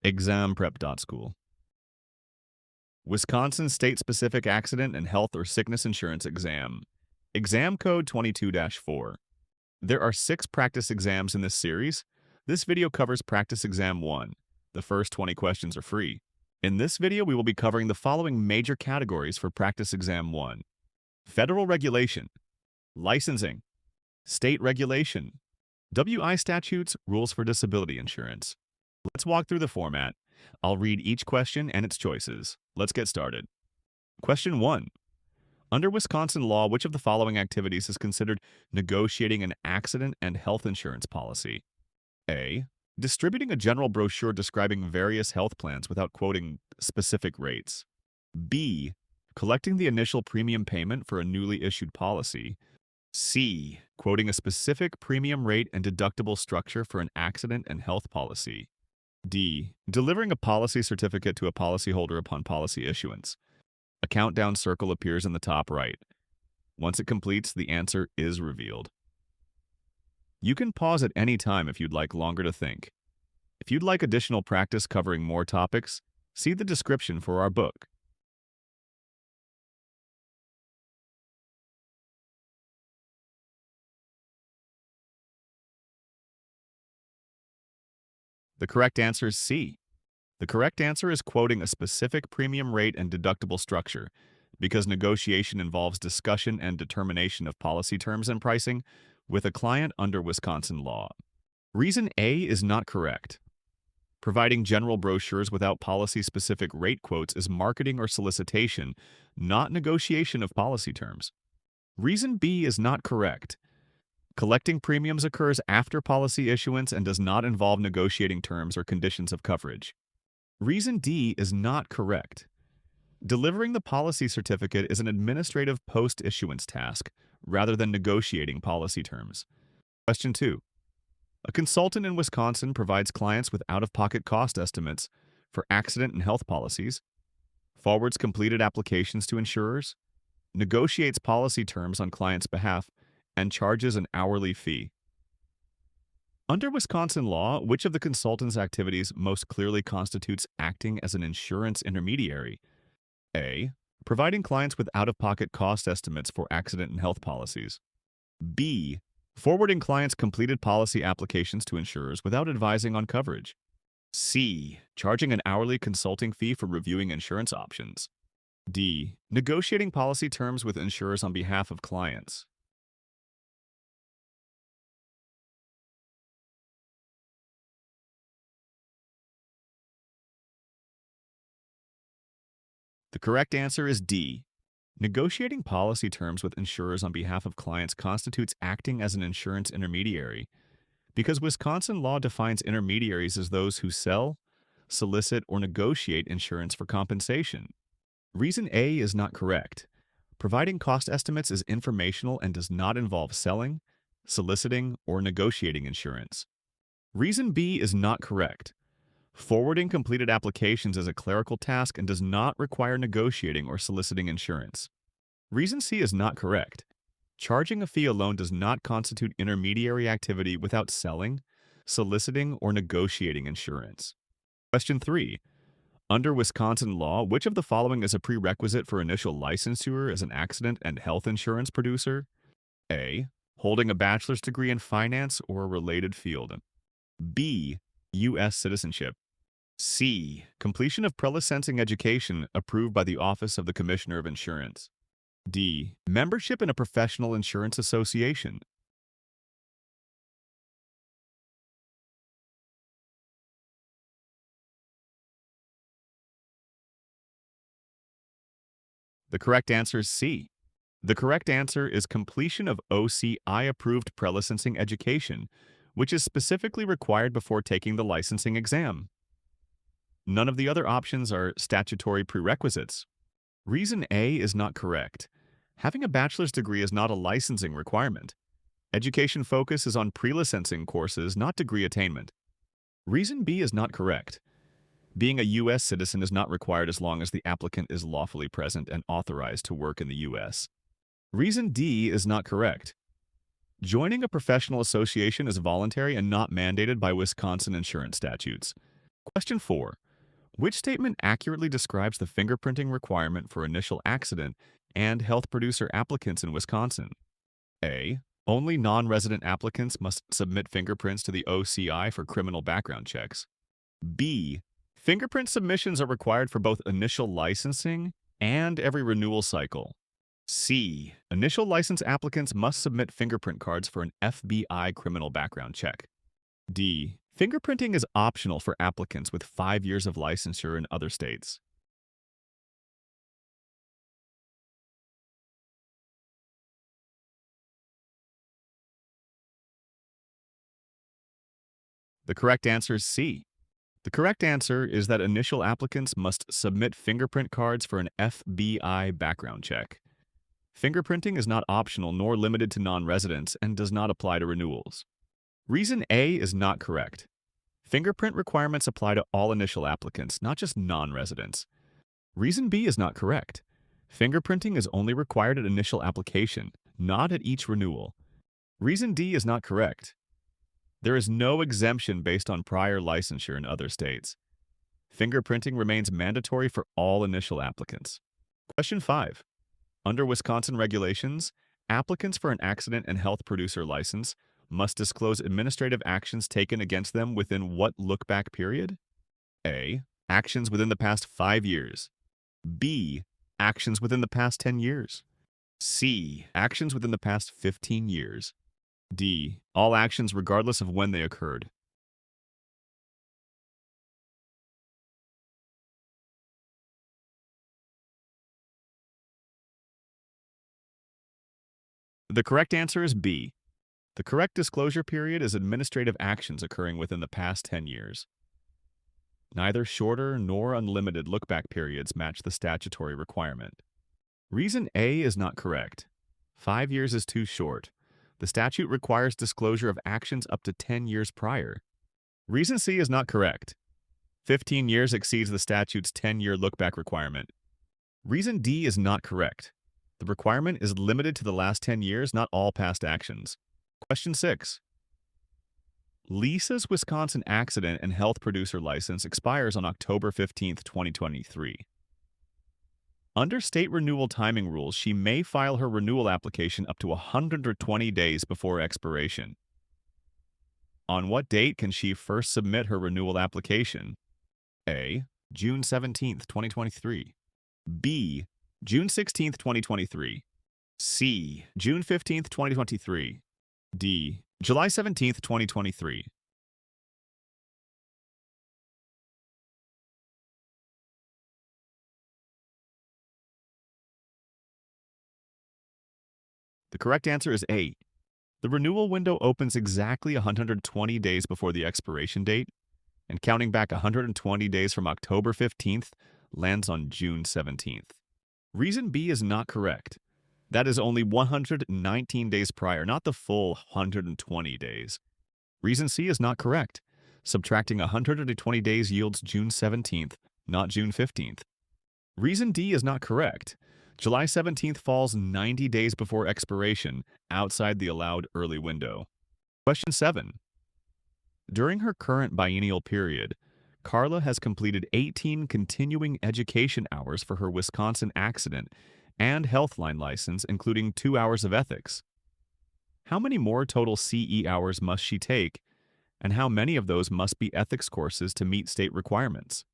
ExamPrep.School. Wisconsin State-Specific Accident and Health or Sickness Insurance Exam. Exam Code 22-4. There are 6 practice exams in this series. This video covers Practice Exam 1. The first 20 questions are free. In this video, we will be covering the following major categories for Practice Exam 1. Federal regulation, licensing, state regulation, WI statutes, rules for disability insurance. Let's walk through the format. I'll read each question and its choices. Let's get started. Question 1. Under Wisconsin law, which of the following activities is considered negotiating an accident and health insurance policy? A. Distributing a general brochure describing various health plans without quoting specific rates. B. Collecting the initial premium payment for a newly issued policy. C. Quoting a specific premium rate and deductible structure for an accident and health policy. D. Delivering a policy certificate to a policyholder upon policy issuance. A countdown circle appears in the top right. Once it completes, the answer is revealed. You can pause at any time if you'd like longer to think. If you'd like additional practice covering more topics, see the description for our book. The correct answer is C. The correct answer is quoting a specific premium rate and deductible structure, because negotiation involves discussion and determination of policy terms and pricing with a client under Wisconsin law. Reason A is not correct. Providing general brochures without policy-specific rate quotes is marketing or solicitation, not negotiation of policy terms. Reason B is not correct. Collecting premiums occurs after policy issuance and does not involve negotiating terms or conditions of coverage. Reason D is not correct. Delivering the policy certificate is an administrative post-issuance task, rather than negotiating policy terms. Question 2. A consultant in Wisconsin provides clients with out-of-pocket cost estimates for accident and health policies, forwards completed applications to insurers, negotiates policy terms on clients' behalf, and charges an hourly fee. Under Wisconsin law, which of the consultant's activities most clearly constitutes acting as an insurance intermediary? A. Providing clients with out-of-pocket cost estimates for accident and health policies. B. Forwarding clients' completed policy applications to insurers without advising on coverage. C. Charging an hourly consulting fee for reviewing insurance options. D. Negotiating policy terms with insurers on behalf of clients. The correct answer is D. Negotiating policy terms with insurers on behalf of clients constitutes acting as an insurance intermediary, because Wisconsin law defines intermediaries as those who sell, solicit, or negotiate insurance for compensation. Reason A is not correct. Providing cost estimates is informational and does not involve selling, soliciting, or negotiating insurance. Reason B is not correct. Forwarding completed applications is a clerical task and does not require negotiating or soliciting insurance. Reason C is not correct. Charging a fee alone does not constitute intermediary activity without selling, soliciting, or negotiating insurance. Question 3. Under Wisconsin law, which of the following is a prerequisite for initial licensure as an accident and health insurance producer? A. Holding a bachelor's degree in finance or a related field. B. U.S. citizenship. C. Completion of pre-licensing education approved by the Office of the Commissioner of Insurance. D. Membership in a professional insurance association. The correct answer is C. The correct answer is completion of OCI-approved pre-licensing education, which is specifically required before taking the licensing exam. None of the other options are statutory prerequisites. Reason A is not correct. Having a bachelor's degree is not a licensing requirement. Education focus is on pre-licensing courses, not degree attainment. Reason B is not correct. Being a U.S. citizen is not required as long as the applicant is lawfully present and authorized to work in the U.S. Reason D is not correct. Joining a professional association is voluntary and not mandated by Wisconsin insurance statutes. Question 4. Which statement accurately describes the fingerprinting requirement for initial accident and health producer applicants in Wisconsin? A. Only non-resident applicants must submit fingerprints to the OCI for criminal background checks. B. Fingerprint submissions are required for both initial licensing and every renewal cycle. C. Initial license applicants must submit fingerprint cards for an FBI criminal background check. D. Fingerprinting is optional for applicants with 5 years of licensure in other states. The correct answer is C. The correct answer is that initial applicants must submit fingerprint cards for an FBI background check. Fingerprinting is not optional nor limited to non-residents and does not apply to renewals. Reason A is not correct. Fingerprint requirements apply to all initial applicants, not just non-residents. Reason B is not correct. Fingerprinting is only required at initial application, not at each renewal. Reason D is not correct. There is no exemption based on prior licensure in other states. Fingerprinting remains mandatory for all initial applicants. Question 5. Under Wisconsin regulations, applicants for an accident and health producer license must disclose administrative actions taken against them within what look-back period? A. Actions within the past 5 years. B. Actions within the past 10 years. C. Actions within the past 15 years. D. All actions regardless of when they occurred. The correct answer is B. The correct disclosure period is administrative actions occurring within the past 10 years. Neither shorter nor unlimited look-back periods match the statutory requirement. Reason A is not correct. 5 years is too short. The statute requires disclosure of actions up to 10 years prior. Reason C is not correct. 15 years exceeds the statute's 10-year look-back requirement. Reason D is not correct. The requirement is limited to the last 10 years, not all past actions. Question 6. Lisa's Wisconsin accident and health producer license expires on October 15, 2023. Under state renewal timing rules, she may file her renewal application up to 120 days before expiration. On what date can she first submit her renewal application? A. June 17, 2023. B. June 16, 2023. C. June 15, 2023. D. July 17, 2023. The correct answer is A. The renewal window opens exactly 120 days before the expiration date, and counting back 120 days from October 15th lands on June 17th. Reason B is not correct. That is only 119 days prior, not the full 120 days. Reason C is not correct. Subtracting 120 days yields June 17th, not June 15th. Reason D is not correct. July 17th falls 90 days before expiration, outside the allowed early window. Question 7. During her current biennial period, Carla has completed 18 continuing education hours for her Wisconsin accident and Healthline license, including 2 hours of ethics. How many more total CE hours must she take, and how many of those must be ethics courses to meet state requirements?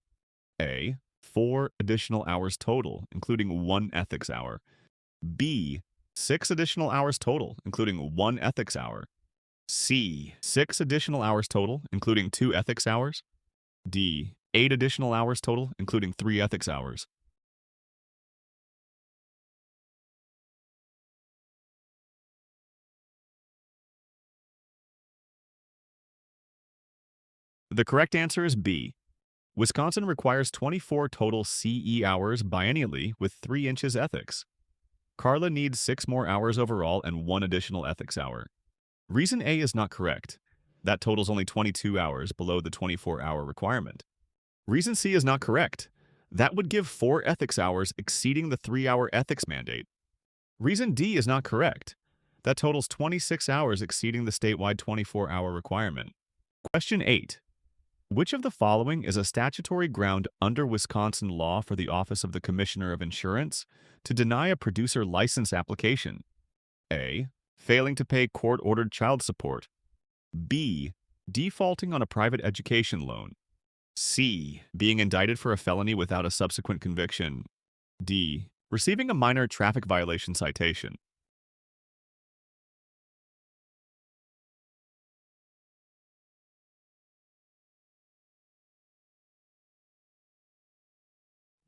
A. 4 additional hours total, including 1 ethics hour. B. 6 additional hours total, including 1 ethics hour. C. 6 additional hours total, including 2 ethics hours. D. 8 additional hours total, including 3 ethics hours. The correct answer is B. Wisconsin requires 24 total CE hours biennially with 3 inches ethics. Carla needs 6 more hours overall and 1 additional ethics hour. Reason A is not correct. That totals only 22 hours below the 24-hour requirement. Reason C is not correct. That would give 4 ethics hours exceeding the 3-hour ethics mandate. Reason D is not correct. That totals 26 hours exceeding the statewide 24-hour requirement. Question 8. Which of the following is a statutory ground under Wisconsin law for the Office of the Commissioner of Insurance to deny a producer license application? A. Failing to pay court-ordered child support. B. Defaulting on a private education loan. C. Being indicted for a felony without a subsequent conviction. D. Receiving a minor traffic violation citation.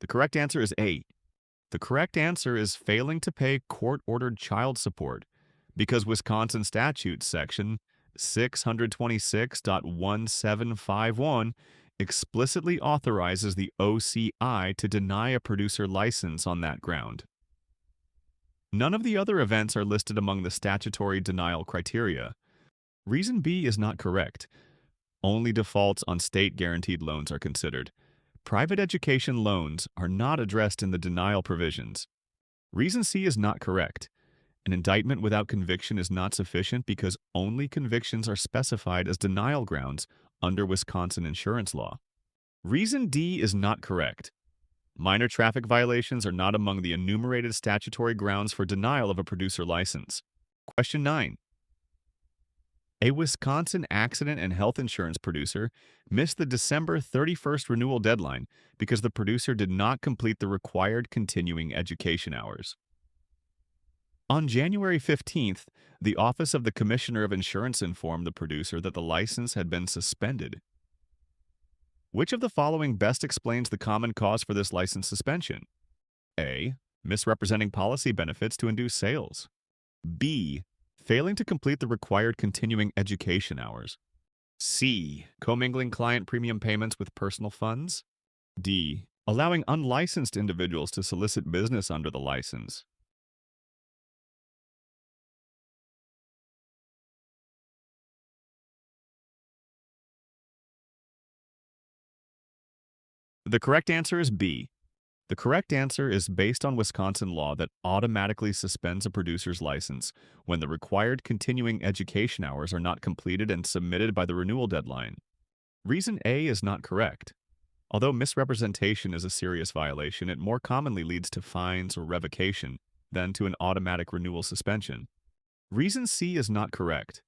The correct answer is A. The correct answer is failing to pay court-ordered child support because Wisconsin statute section 626.1751 explicitly authorizes the OCI to deny a producer license on that ground. None of the other events are listed among the statutory denial criteria. Reason B is not correct. Only defaults on state-guaranteed loans are considered. Private education loans are not addressed in the denial provisions. Reason C is not correct. An indictment without conviction is not sufficient because only convictions are specified as denial grounds under Wisconsin insurance law. Reason D is not correct. Minor traffic violations are not among the enumerated statutory grounds for denial of a producer license. Question 9. A Wisconsin accident and health insurance producer missed the December 31st renewal deadline because the producer did not complete the required continuing education hours. On January 15th, the Office of the Commissioner of Insurance informed the producer that the license had been suspended. Which of the following best explains the common cause for this license suspension? A. Misrepresenting policy benefits to induce sales. B. Failing to complete the required continuing education hours. C. Commingling client premium payments with personal funds. D. Allowing unlicensed individuals to solicit business under the license. The correct answer is B. The correct answer is based on Wisconsin law that automatically suspends a producer's license when the required continuing education hours are not completed and submitted by the renewal deadline. Reason A is not correct. Although misrepresentation is a serious violation, it more commonly leads to fines or revocation than to an automatic renewal suspension. Reason C is not correct.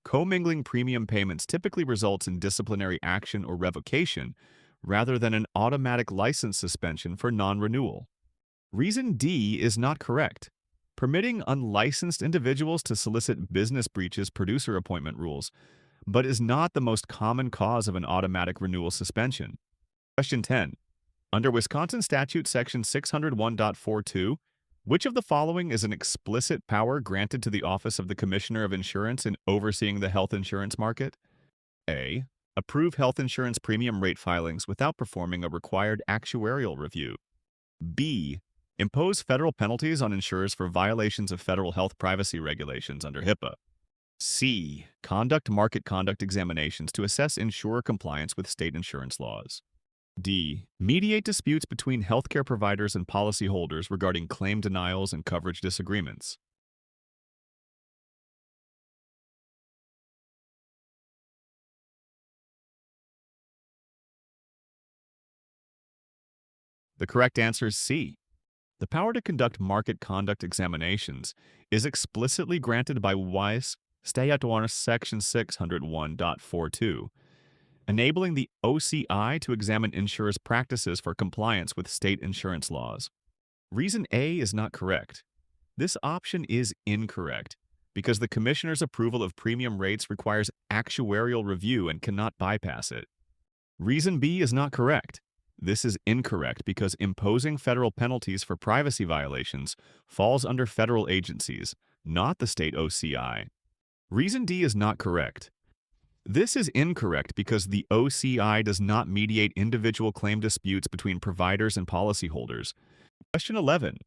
Commingling premium payments typically results in disciplinary action or revocation rather than an automatic license suspension for non-renewal. Reason D is not correct. Permitting unlicensed individuals to solicit business breaches producer appointment rules, but is not the most common cause of an automatic renewal suspension. Question 10. Under Wisconsin Statute Section 601.42, which of the following is an explicit power granted to the Office of the Commissioner of Insurance in overseeing the health insurance market? A. Approve health insurance premium rate filings without performing a required actuarial review. B. Impose federal penalties on insurers for violations of federal health privacy regulations under HIPAA. C. Conduct market conduct examinations to assess insurer compliance with state insurance laws. D. Mediate disputes between healthcare providers and policyholders regarding claim denials and coverage disagreements. The correct answer is C. The power to conduct market conduct examinations is explicitly granted by WISE Statute Section 601.42, enabling the OCI to examine insurers' practices for compliance with state insurance laws. Reason A is not correct. This option is incorrect because the Commissioner's approval of premium rates requires actuarial review and cannot bypass it. Reason B is not correct. This is incorrect because imposing federal penalties for privacy violations falls under federal agencies, not the state OCI. Reason D is not correct. This is incorrect because the OCI does not mediate individual claim disputes between providers and policyholders. Question 11.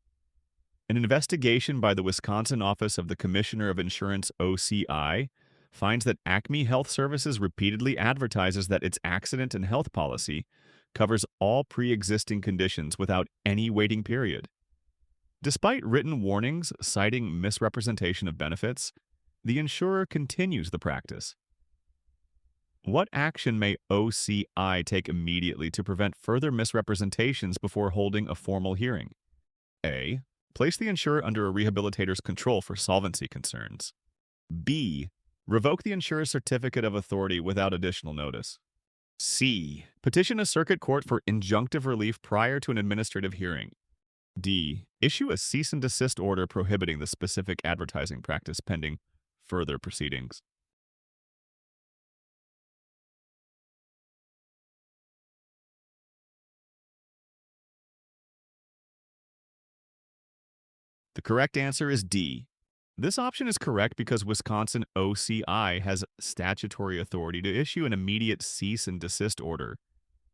An investigation by the Wisconsin Office of the Commissioner of Insurance OCI finds that Acme Health Services repeatedly advertises that its accident and health policy covers all pre-existing conditions without any waiting period. Despite written warnings citing misrepresentation of benefits, the insurer continues the practice. What action may OCI take immediately to prevent further misrepresentations before holding a formal hearing? A. Place the insurer under a rehabilitator's control for solvency concerns. B. Revoke the insurer's certificate of authority without additional notice. C. Petition a circuit court for injunctive relief prior to an administrative hearing. D. Issue a cease and desist order prohibiting the specific advertising practice pending further proceedings. The correct answer is D. This option is correct because Wisconsin OCI has statutory authority to issue an immediate cease and desist order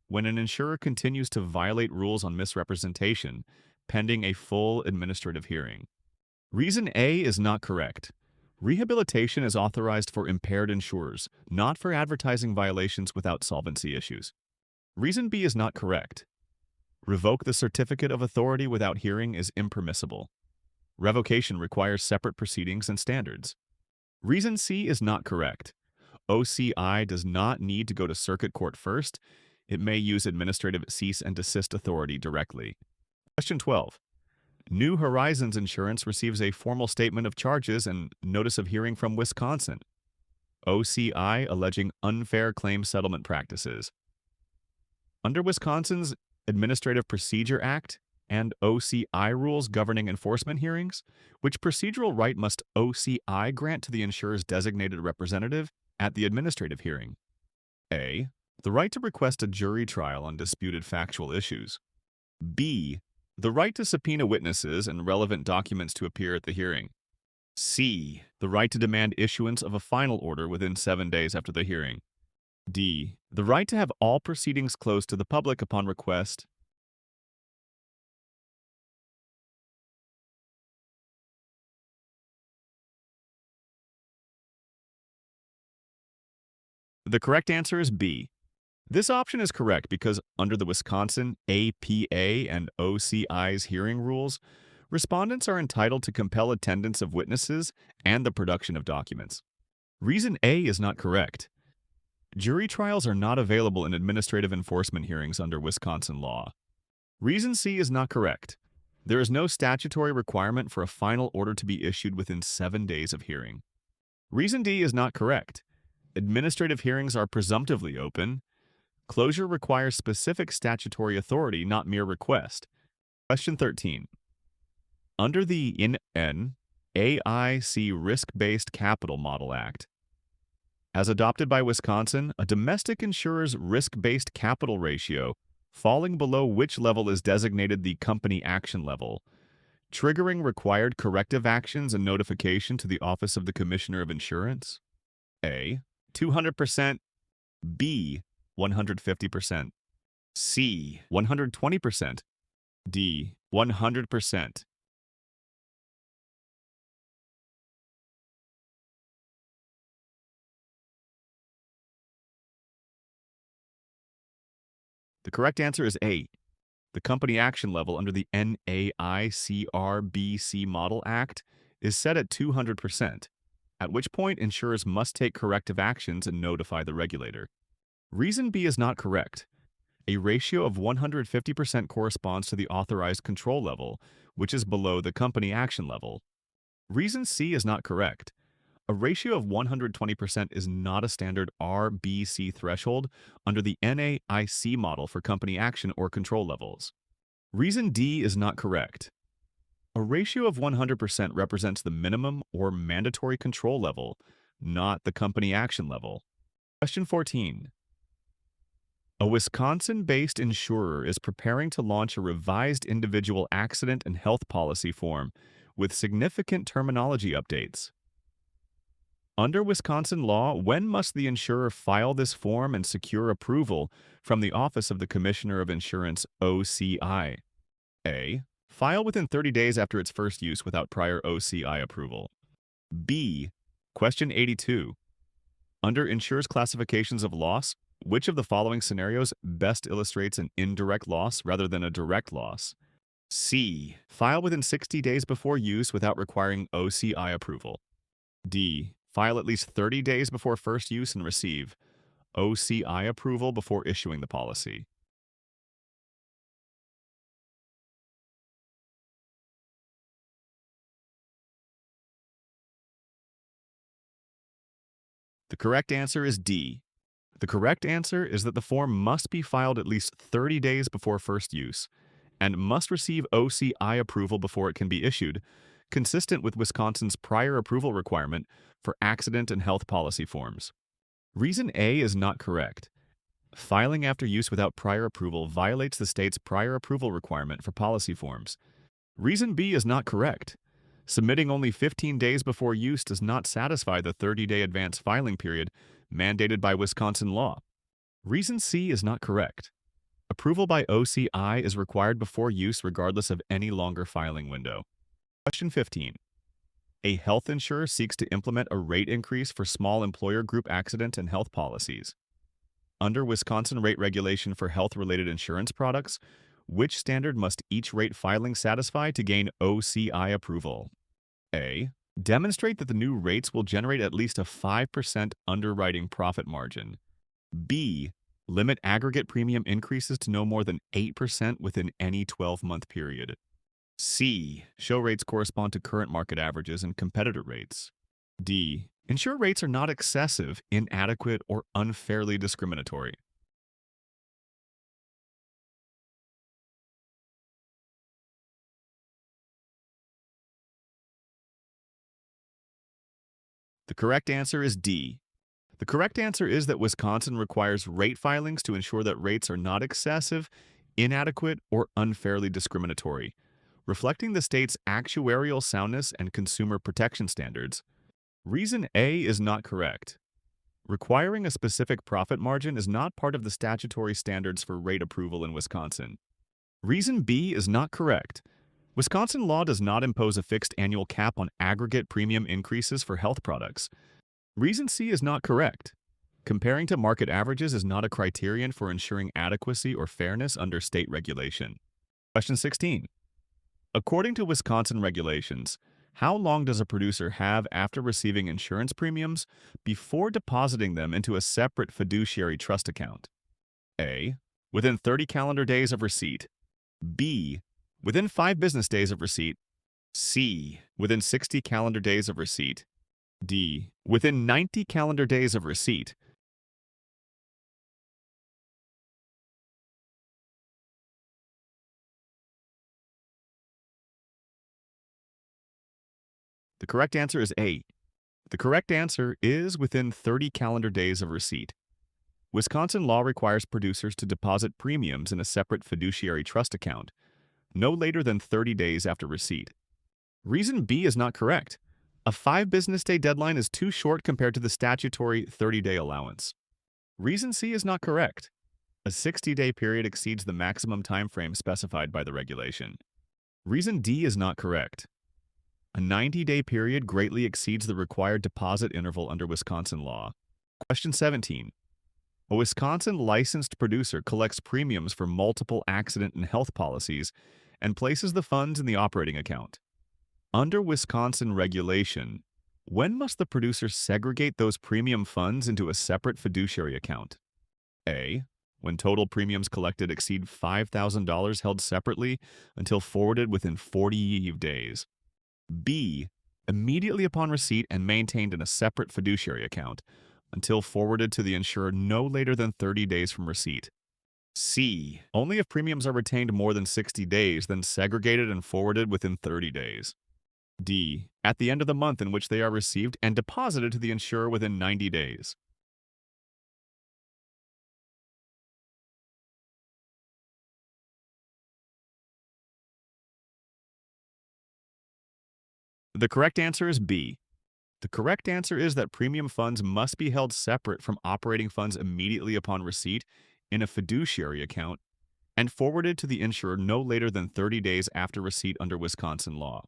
when an insurer continues to violate rules on misrepresentation pending a full administrative hearing. Reason A is not correct. Rehabilitation is authorized for impaired insurers, not for advertising violations without solvency issues. Reason B is not correct. Revoke the certificate of authority without hearing is impermissible. Revocation requires separate proceedings and standards. Reason C is not correct. OCI does not need to go to circuit court first. It may use administrative cease and desist authority directly. Question 12. New Horizons Insurance receives a formal statement of charges and notice of hearing from Wisconsin. OCI alleging unfair claim settlement practices. Under Wisconsin's Administrative Procedure Act and OCI rules governing enforcement hearings, which procedural right must OCI grant to the insurer's designated representative at the administrative hearing? A. The right to request a jury trial on disputed factual issues. B. The right to subpoena witnesses and relevant documents to appear at the hearing. C. The right to demand issuance of a final order within 7 days after the hearing. D. The right to have all proceedings closed to the public upon request. The correct answer is B. This option is correct because under the Wisconsin APA and OCI's hearing rules, respondents are entitled to compel attendance of witnesses and the production of documents. Reason A is not correct. Jury trials are not available in administrative enforcement hearings under Wisconsin law. Reason C is not correct. There is no statutory requirement for a final order to be issued within 7 days of hearing. Reason D is not correct. Administrative hearings are presumptively open. Closure requires specific statutory authority, not mere request. Question 13. Under the NAIC Risk-Based Capital Model Act, as adopted by Wisconsin, a domestic insurer's risk-based capital ratio falling below which level is designated the company action level, triggering required corrective actions and notification to the Office of the Commissioner of Insurance? A. 200%. B. 150%. C. 120%. D. 100%. The correct answer is A. The company action level under the NAICRBC Model Act is set at 200%, at which point insurers must take corrective actions and notify the regulator. Reason B is not correct. A ratio of 150% corresponds to the authorized control level, which is below the company action level. Reason C is not correct. A ratio of 120% is not a standard RBC threshold under the NAIC model for company action or control levels. Reason D is not correct. A ratio of 100% represents the minimum or mandatory control level, not the company action level. Question 14. A Wisconsin-based insurer is preparing to launch a revised individual accident and health policy form with significant terminology updates. Under Wisconsin law, when must the insurer file this form and secure approval from the Office of the Commissioner of Insurance, OCI? A. File within 30 days after its first use without prior OCI approval. B. Question 82. Under insurers' classifications of loss, which of the following scenarios best illustrates an indirect loss rather than a direct loss? C. File within 60 days before use without requiring OCI approval. D. File at least 30 days before first use and receive OCI approval before issuing the policy. The correct answer is D. The correct answer is that the form must be filed at least 30 days before first use and must receive OCI approval before it can be issued, consistent with Wisconsin's prior approval requirement for accident and health policy forms. Reason A is not correct. Filing after use without prior approval violates the state's prior approval requirement for policy forms. Reason B is not correct. Submitting only 15 days before use does not satisfy the 30-day advance filing period mandated by Wisconsin law. Reason C is not correct. Approval by OCI is required before use regardless of any longer filing window. Question 15. A health insurer seeks to implement a rate increase for small employer group accident and health policies. Under Wisconsin rate regulation for health-related insurance products, which standard must each rate filing satisfy to gain OCI approval? A. Demonstrate that the new rates will generate at least a 5% underwriting profit margin. B. Limit aggregate premium increases to no more than 8% within any 12-month period. C. Show rates correspond to current market averages and competitor rates. D. Ensure rates are not excessive, inadequate, or unfairly discriminatory. The correct answer is D. The correct answer is that Wisconsin requires rate filings to ensure that rates are not excessive, inadequate, or unfairly discriminatory, reflecting the state's actuarial soundness and consumer protection standards. Reason A is not correct. Requiring a specific profit margin is not part of the statutory standards for rate approval in Wisconsin. Reason B is not correct. Wisconsin law does not impose a fixed annual cap on aggregate premium increases for health products. Reason C is not correct. Comparing to market averages is not a criterion for ensuring adequacy or fairness under state regulation. Question 16. According to Wisconsin regulations, how long does a producer have after receiving insurance premiums before depositing them into a separate fiduciary trust account? A. Within 30 calendar days of receipt. B. Within 5 business days of receipt. C. Within 60 calendar days of receipt. D. Within 90 calendar days of receipt. The correct answer is A. The correct answer is within 30 calendar days of receipt. Wisconsin law requires producers to deposit premiums in a separate fiduciary trust account no later than 30 days after receipt. Reason B is not correct. A 5 business day deadline is too short compared to the statutory 30-day allowance. Reason C is not correct. A 60-day period exceeds the maximum time frame specified by the regulation. Reason D is not correct. A 90-day period greatly exceeds the required deposit interval under Wisconsin law. Question 17. A Wisconsin licensed producer collects premiums for multiple accident and health policies and places the funds in the operating account. Under Wisconsin regulation, when must the producer segregate those premium funds into a separate fiduciary account? A. When total premiums collected exceed $5,000 held separately until forwarded within 40 days. B. Immediately upon receipt and maintained in a separate fiduciary account until forwarded to the insurer no later than 30 days from receipt. C. Only if premiums are retained more than 60 days, then segregated and forwarded within 30 days. D. At the end of the month in which they are received and deposited to the insurer within 90 days. The correct answer is B. The correct answer is that premium funds must be held separate from operating funds immediately upon receipt in a fiduciary account and forwarded to the insurer no later than 30 days after receipt under Wisconsin law.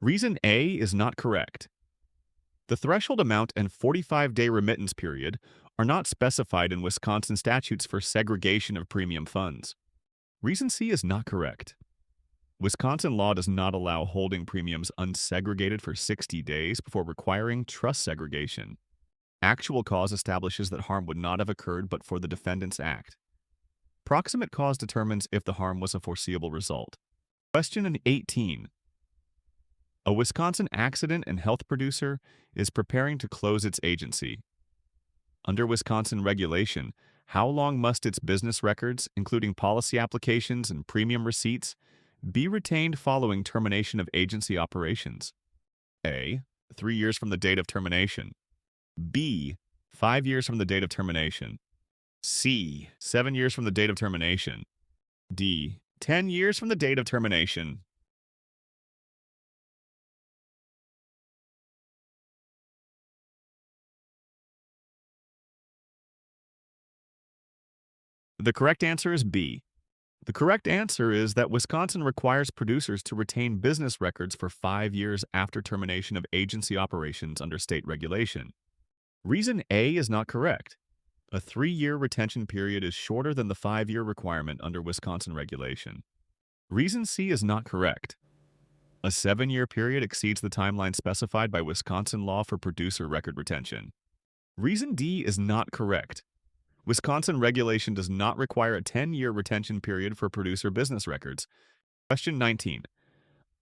Reason A is not correct. The threshold amount and 45-day remittance period are not specified in Wisconsin statutes for segregation of premium funds. Reason C is not correct. Wisconsin law does not allow holding premiums unsegregated for 60 days before requiring trust segregation. Actual cause establishes that harm would not have occurred but for the defendant's act. Proximate cause determines if the harm was a foreseeable result. Question 18. A Wisconsin accident and health producer is preparing to close its agency. Under Wisconsin regulation, how long must its business records, including policy applications and premium receipts, be retained following termination of agency operations? A. 3 years from the date of termination. B. 5 years from the date of termination. C. 7 years from the date of termination. D. 10 years from the date of termination. The correct answer is B. The correct answer is that Wisconsin requires producers to retain business records for 5 years after termination of agency operations under state regulation. Reason A is not correct. A 3-year retention period is shorter than the 5-year requirement under Wisconsin regulation. Reason C is not correct. A 7-year period exceeds the timeline specified by Wisconsin law for producer record retention. Reason D is not correct. Wisconsin regulation does not require a 10-year retention period for producer business records. Question 19.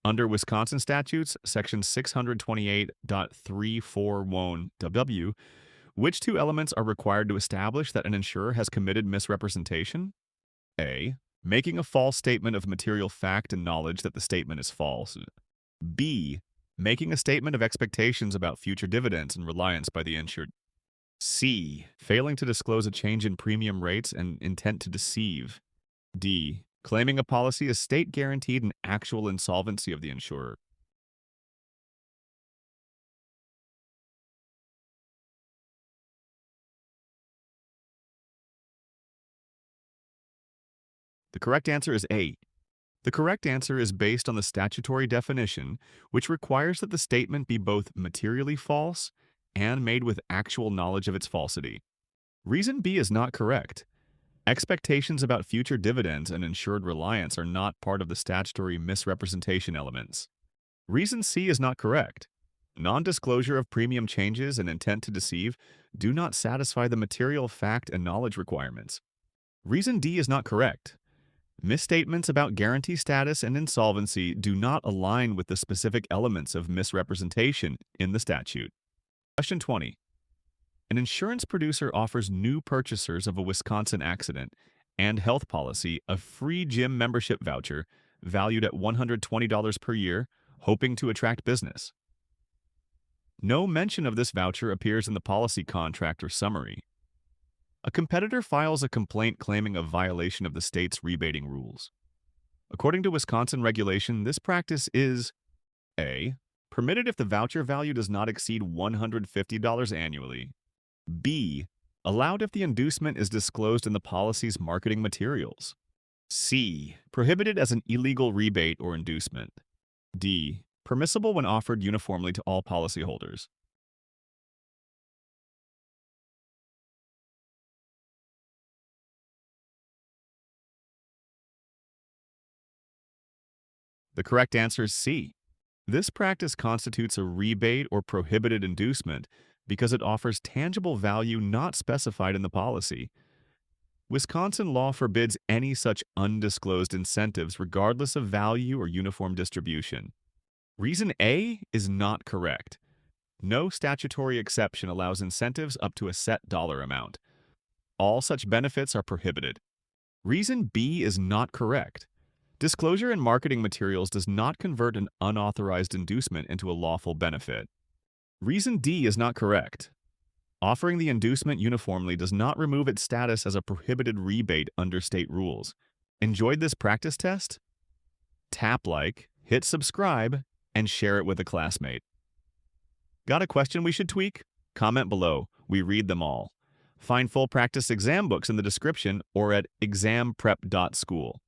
Under Wisconsin statutes, section 628.341W, which two elements are required to establish that an insurer has committed misrepresentation? A. Making a false statement of material fact and knowledge that the statement is false. B. Making a statement of expectations about future dividends and reliance by the insured. C. Failing to disclose a change in premium rates and intent to deceive. D. Claiming a policy as state-guaranteed and actual insolvency of the insurer. The correct answer is A. The correct answer is based on the statutory definition, which requires that the statement be both materially false and made with actual knowledge of its falsity. Reason B is not correct. Expectations about future dividends and insured reliance are not part of the statutory misrepresentation elements. Reason C is not correct. Non-disclosure of premium changes and intent to deceive do not satisfy the material fact and knowledge requirements. Reason D is not correct. Misstatements about guarantee status and insolvency do not align with the specific elements of misrepresentation in the statute. Question 20. An insurance producer offers new purchasers of a Wisconsin accident and health policy a free gym membership voucher valued at $120 per year, hoping to attract business. No mention of this voucher appears in the policy contract or summary. A competitor files a complaint claiming a violation of the state's rebating rules. According to Wisconsin regulation, this practice is A. Permitted if the voucher value does not exceed $150 annually. B. Allowed if the inducement is disclosed in the policy's marketing materials. C. Prohibited as an illegal rebate or inducement. D. Permissible when offered uniformly to all policyholders. The correct answer is C. This practice constitutes a rebate or prohibited inducement because it offers tangible value not specified in the policy. Wisconsin law forbids any such undisclosed incentives regardless of value or uniform distribution. Reason A is not correct. No statutory exception allows incentives up to a set dollar amount. All such benefits are prohibited. Reason B is not correct. Disclosure in marketing materials does not convert an unauthorized inducement into a lawful benefit. Reason D is not correct. Offering the inducement uniformly does not remove its status as a prohibited rebate under state rules. Enjoyed this practice test? Tap like, hit subscribe, and share it with a classmate. Got a question we should tweak? Comment below. We read them all. Find full practice exam books in the description or at ExamPrep.School.